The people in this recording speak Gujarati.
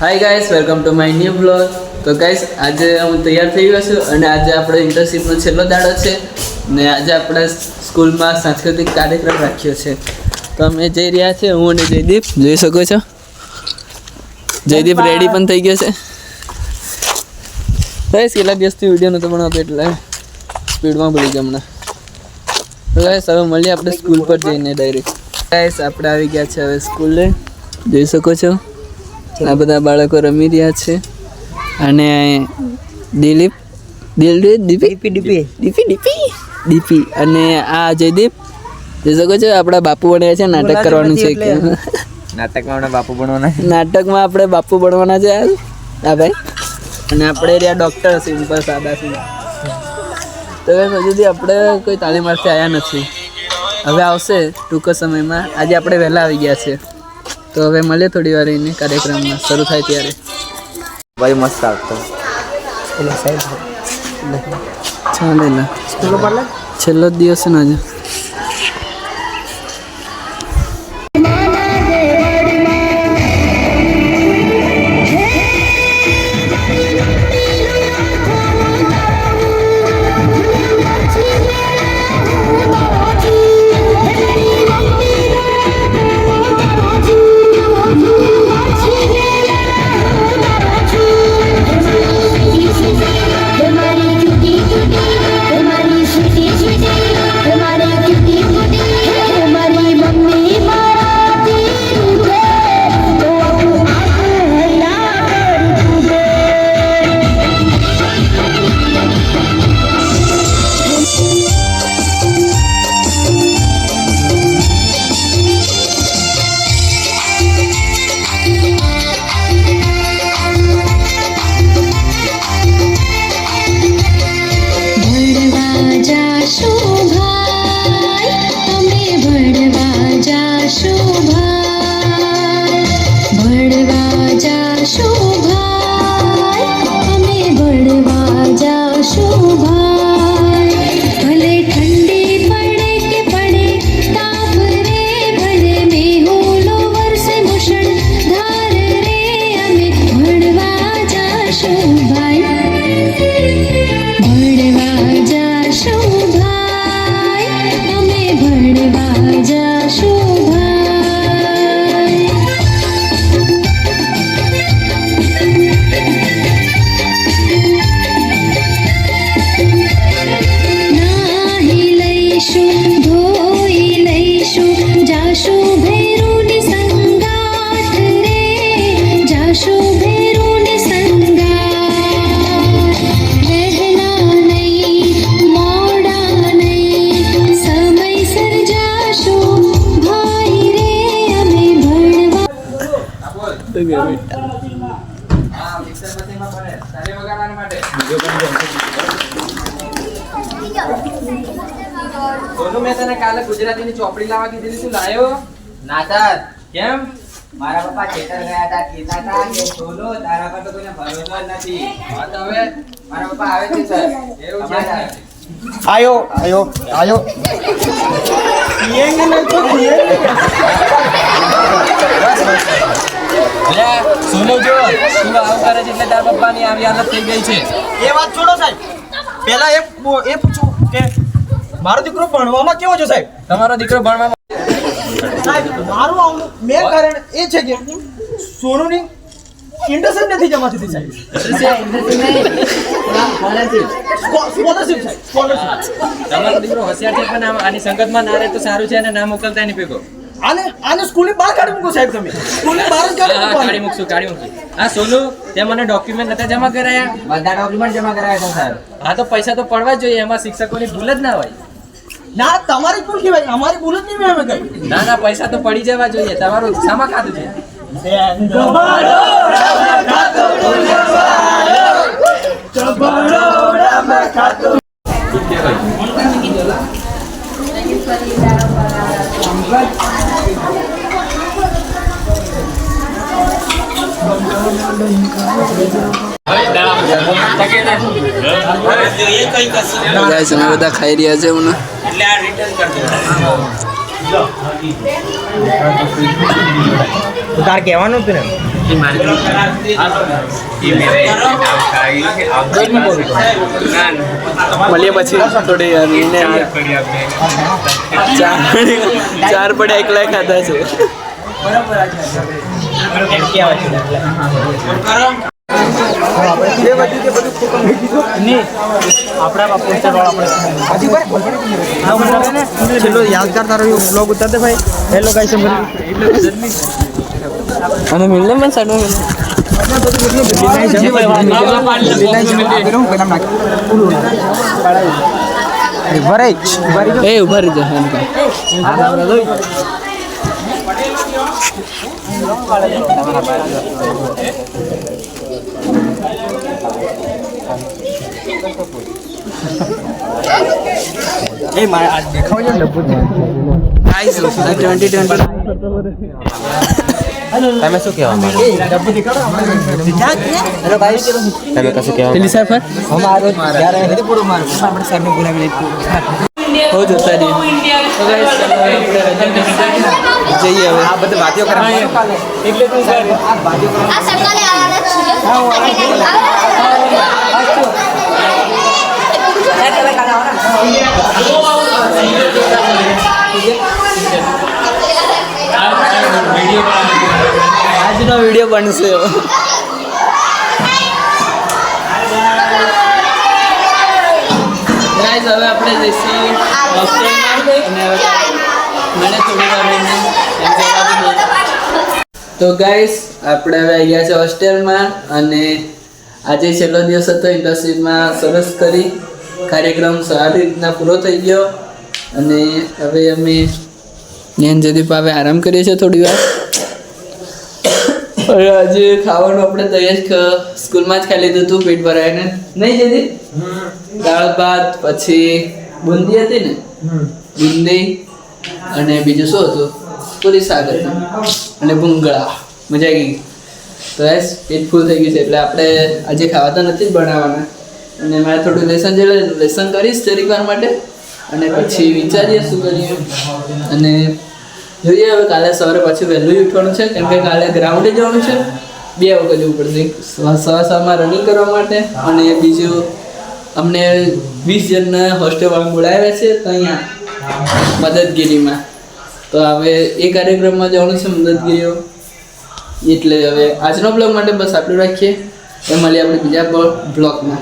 Hi guys, welcome to my new blog. તો ગાઈસ, આજે હું તૈયાર થઈ ગયો છું અને આજે આપણે ઇન્ટર્નશિપનો છેલ્લો દાડો છે ને આજે આપણે સ્કૂલમાં સાંસ્કૃતિક કાર્યક્રમ રાખ્યો છે. તો અમે જઈ રહ્યા છીએ, હું અને જયદીપ. જોઈ શકો છો, જયદીપ રેડી પણ થઈ ગયો છે. ગાઈસ, કેટલા દિવસથી વિડીયો નહોતો બનાવતો એટલે સ્પીડમાં ભૂલી ગયા હમણાં. તો ગાઈસ, હવે મળીએ આપણે સ્કૂલ પર જઈને ડાયરેક્ટ. ગાઈસ, આપણે આવી ગયા છે હવે સ્કૂલે. જોઈ શકો છો, આ બધા બાળકો રમી રહ્યા છે અને દીપી અને આ જયદીપ જોઈ શકો છો. આપણા બાપુ બન્યા છે. નાટક કરવાનું છે. નાટકમાં બાપુ બનવાના નાટકમાં આપણે બાપુ બનવાના છે હા ભાઈ. અને આપણે રહ્યા ડૉક્ટર સિમ્પલ સાદા સિંહ. તો હજુ સુધી આપણે કોઈ તાલીમાર્થી આવ્યા નથી. હવે આવશે ટૂંક સમયમાં. આજે આપણે વહેલા આવી ગયા છે. તો હવે મળે થોડી વાર એને કાર્યક્રમમાં શરૂ થાય ત્યારે. ભાઈ મસ્ત આવતો ચાલે છેલ્લો જ દિવસ ને આજે. સોનુ, મેં તને કાલે ગુજરાતીની ચોપડી લાવવા કીધી, તું લાયો ના? સર, કેમ? મારા પપ્પા ખેતર ગયા હતા, કીધા હતા કે સોનુ તારા પર તો કોઈને ભરોસો જ નથી. હા તો હવે મારા પપ્પા આવે છે સર. એવું છે સર. આયો પીએંગે નહીં તો પીએંગે. સોનુ જો તું આવું કરે છે એટલે તારા પપ્પાની આવી હાલત થઈ ગઈ છે. એ વાત છોડો સાહેબ, પહેલા એ પૂછું કે મારો દીકરો ભણવામાં કેવો છે સાહેબ? તમારો દીકરો ભણવામાં સાહેબ, મારું આવનું મેન કારણ એ છે કે સોનુની ઇન્ટરેસ્ટ નથી જમા થતી સાહેબ. સ્કોલરશિપ સાહેબ, સ્કોલરશિપ. તમારો દીકરો હોશિયાર છે પણ આની સંગતમાં ના રહે તો સારું છે અને ના મોકલતા નહીં ભેગો. આને સ્કૂલની બહાર કાઢી મૂકો સાહેબ. તમે સ્કૂલની બહાર જ કાઢી મૂકશું. હા સોનુ, તે મને ડોક્યુમેન્ટ નતા જમા કરાયા? બધા ડોક્યુમેન્ટ જમા કરાયા છે સર. હા તો પૈસા તો પડવા જ જોઈએ. એમાં શિક્ષકોની ભૂલ જ ના હોય. ના, તમારી ભૂલ કહેવાય, અમારી ભૂલ જ નહીં. અમે કઈ ના પૈસા તો પડી જવા જોઈએ. તમારું શામાં ખાતું છે? ગાઈસ અમે બધા ખાઈ રહ્યા છે. તો તાર કહેવાનું હતું ને મળીએ પછી થોડી વાર રહીને ચાર પડ્યા એકલા ખાધા છે. એમ કે આવે છે છેલ્લો યાદગાર તારો બ્લોગ ઉતાર દે ભાઈ. હેલો ગાઈસ અને મિલને પણ સાડું એ ઉભા રહી જા. એ મારે આજ દેખાવ છે ડબ્બુ 2020 તમે શું કહેવા માંગો ડબ્બુ દેખાડો હેલો ગાઈસ તમે કશું કહેવા પેલી સાફર અમારો જ્યારે નથી પૂરો મારો આપણે સરને બોલાવી હો જતા રહીએ. તો guys, જઈએ હવે. આ બધી વાતો કરાવે એટલે તું સર આ વાતો કરાવે આ સકાલે આવવાના આજનો વિડીયો બનશે. ગાઈસ હવે આપણે જઈશું હોસ્ટેલમાં અને હવે મને થોડી વાર રહીને એમ કહેવાતું. તો ગાઈસ આપણે હવે આવી ગયા છે હોસ્ટેલમાં અને આજે છેલ્લો દિવસ હતો ઇન્ટર્નશીપમાં. સરસ કરી કાર્યક્રમ સારી રીતના પૂરો થઈ ગયો અને હવે અમે નેન જદીપ હવે આરામ કરીએ છીએ થોડી વાર. અને આજે ખાવાનું આપણે તૈયાર સ્કૂલમાં જ ખાઈ લીધું હતું પેટ ભરાઈને. નહીં જદીપ? દાળ ભાત, પછી બુંદી હતી ને, બુંદી અને બીજું શું હતું? પૂરી શાક હતું અને ભૂંગળા. મજા આવી ગઈ. તો બસ પેટ ફૂલ થઈ ગયું છે એટલે આપણે આજે ખાવા તો નથી જ બનાવવાના અને મારે થોડું લેસન કરીશ થોડીક વાર માટે અને પછી વિચારીએ શું કરીએ. અને જોઈએ હવે કાલે સવારે પાછું વહેલું ઉઠવાનું છે કેમ કે કાલે ગ્રાઉન્ડે જવાનું છે. 2 વખત જવું પડશે. સવારમાં રનિંગ કરવા માટે અને બીજું અમને 20 જણના હોસ્ટેલવાળા બોલાવ્યા છે તો અહીંયા મદદગીરીમાં. તો હવે એ કાર્યક્રમમાં જવાનું છે મદદગીરીઓ. એટલે હવે આજનો બ્લોગ માટે બસ આટલું રાખીએ. એ મળીએ આપણે બીજા બ્લોગમાં.